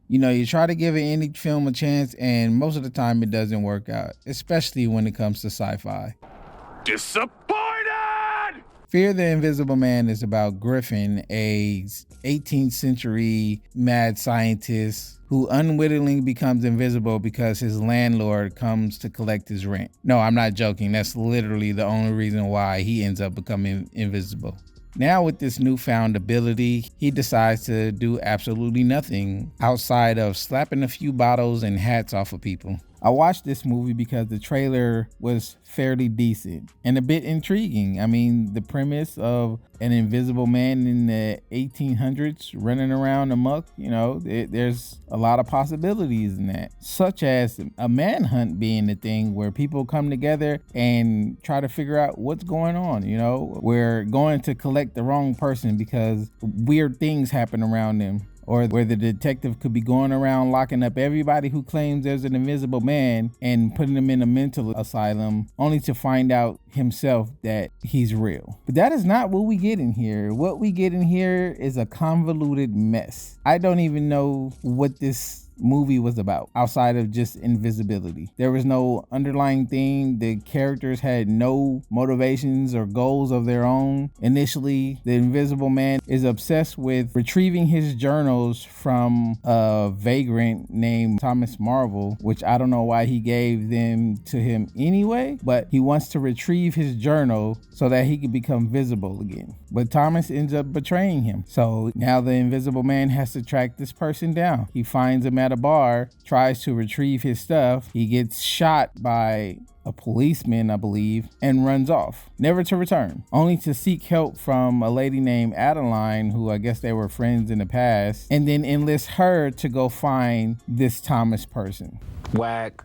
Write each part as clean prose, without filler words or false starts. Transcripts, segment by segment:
You try to give any film a chance, and most of the time it doesn't work out, especially when it comes to sci-fi. Disappointed! Fear the Invisible Man is about Griffin, a 18th century mad scientist who unwittingly becomes invisible because his landlord comes to collect his rent. No, I'm not joking. That's literally the only reason why he ends up becoming invisible. Now with this newfound ability, he decides to do absolutely nothing outside of slapping a few bottles and hats off of people. I watched this movie because the trailer was fairly decent and a bit intriguing. I mean, the premise of an invisible man in the 1800s running around amok, there's a lot of possibilities in that, such as a manhunt being the thing where people come together and try to figure out what's going on. We're going to collect the wrong person because weird things happen around them. Or where the detective could be going around locking up everybody who claims there's an invisible man and putting them in a mental asylum, only to find out himself that he's real. But that is not what we get in here. What we get in here is a convoluted mess. I don't even know what this movie was about outside of just invisibility. There was no underlying theme. The characters had no motivations or goals of their own. Initially, the Invisible Man is obsessed with retrieving his journals from a vagrant named Thomas Marvel, which I don't know why he gave them to him anyway, but he wants to retrieve his journal so that he can become visible again. But Thomas ends up betraying him. So now the Invisible Man has to track this person down. He finds him at a bar, tries to retrieve his stuff. He gets shot by a policeman, I believe, and runs off, never to return, only to seek help from a lady named Adeline, who I guess they were friends in the past, and then enlist her to go find this Thomas person. Whack.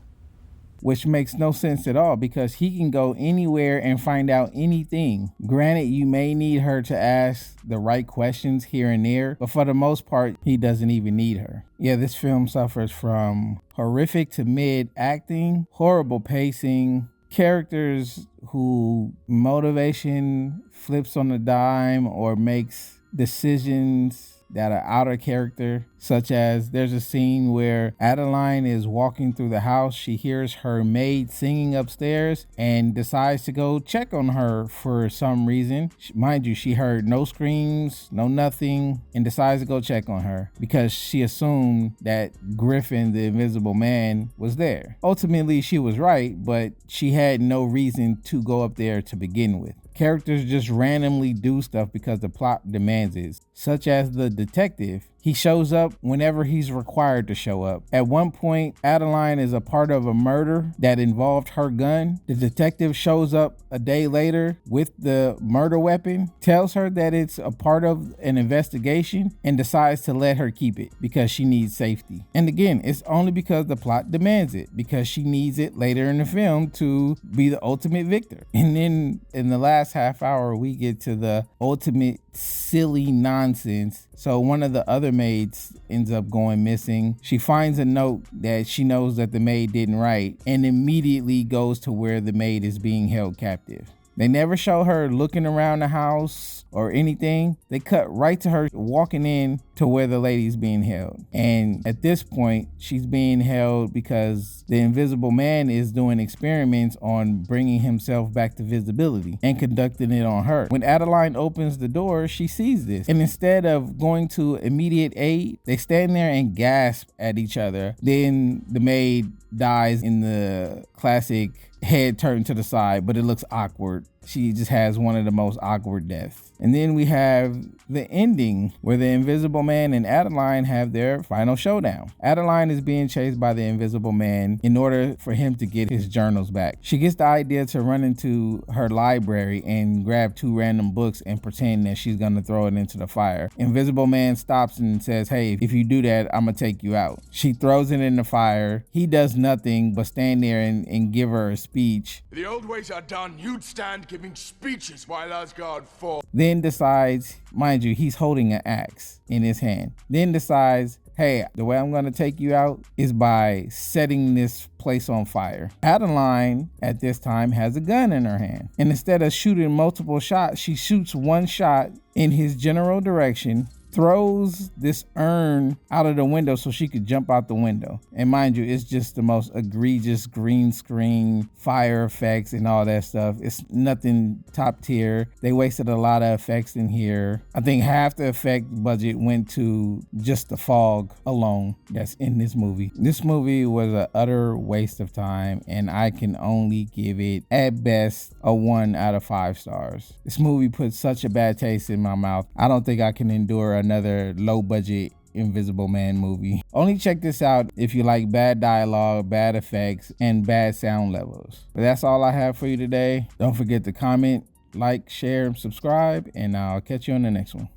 Which makes no sense at all because he can go anywhere and find out anything. Granted, you may need her to ask the right questions here and there, but for the most part, he doesn't even need her. Yeah, this film suffers from horrific to mid acting, horrible pacing, characters who motivation flips on a dime or makes decisions that are out of character, such as there's a scene where Adeline is walking through the house. She hears her maid singing upstairs and decides to go check on her for some reason. Mind you, she heard no screams, no nothing, and decides to go check on her because she assumed that Griffin, the Invisible Man, was there. Ultimately, she was right, but she had no reason to go up there to begin with. Characters just randomly do stuff because the plot demands it, such as the detective. He shows up whenever he's required to show up. At one point, Adeline is a part of a murder that involved her gun. The detective shows up a day later with the murder weapon, tells her that it's a part of an investigation, and decides to let her keep it because she needs safety. And again, it's only because the plot demands it, because she needs it later in the film to be the ultimate victor. And then in the last half hour, we get to the ultimate silly nonsense. So one of the other maids ends up going missing. She finds a note that she knows that the maid didn't write and immediately goes to where the maid is being held captive. They never show her looking around the house or anything. They cut right to her walking in to where the lady's being held. And at this point, she's being held because the Invisible Man is doing experiments on bringing himself back to visibility and conducting it on her. When Adeline opens the door, she sees this. And instead of going to immediate aid, they stand there and gasp at each other. Then the maid dies in the classic head turned to the side, but it looks awkward. She just has one of the most awkward deaths. And then we have the ending where the Invisible Man and Adeline have their final showdown. Adeline is being chased by the Invisible Man in order for him to get his journals back. She gets the idea to run into her library and grab 2 random books and pretend that she's gonna throw it into the fire. Invisible Man stops and says, "Hey, if you do that, I'm gonna take you out." She throws it in the fire. He does nothing but stand there and give her a speech. The old ways are done. You'd stand giving speeches while Asgard fought. Then decides, mind you, he's holding an axe in his hand. Then decides, hey, the way I'm going to take you out is by setting this place on fire. Adeline, at this time, has a gun in her hand. And instead of shooting multiple shots, she shoots one shot in his general direction, throws this urn out of the window so she could jump out the window. And mind you, it's just the most egregious green screen, fire effects and all that stuff. It's nothing top tier. They wasted a lot of effects in here. I think half the effect budget went to just the fog alone that's in this movie. This movie was an utter waste of time, and I can only give it, at best, a 1 out of 5 stars. This movie put such a bad taste in my mouth. I don't think I can endure another low budget Invisible Man movie. Only check this out if you like bad dialogue, bad effects, and bad sound levels. But that's all I have for you today. Don't forget to comment, like, share, and subscribe, and I'll catch you on the next one.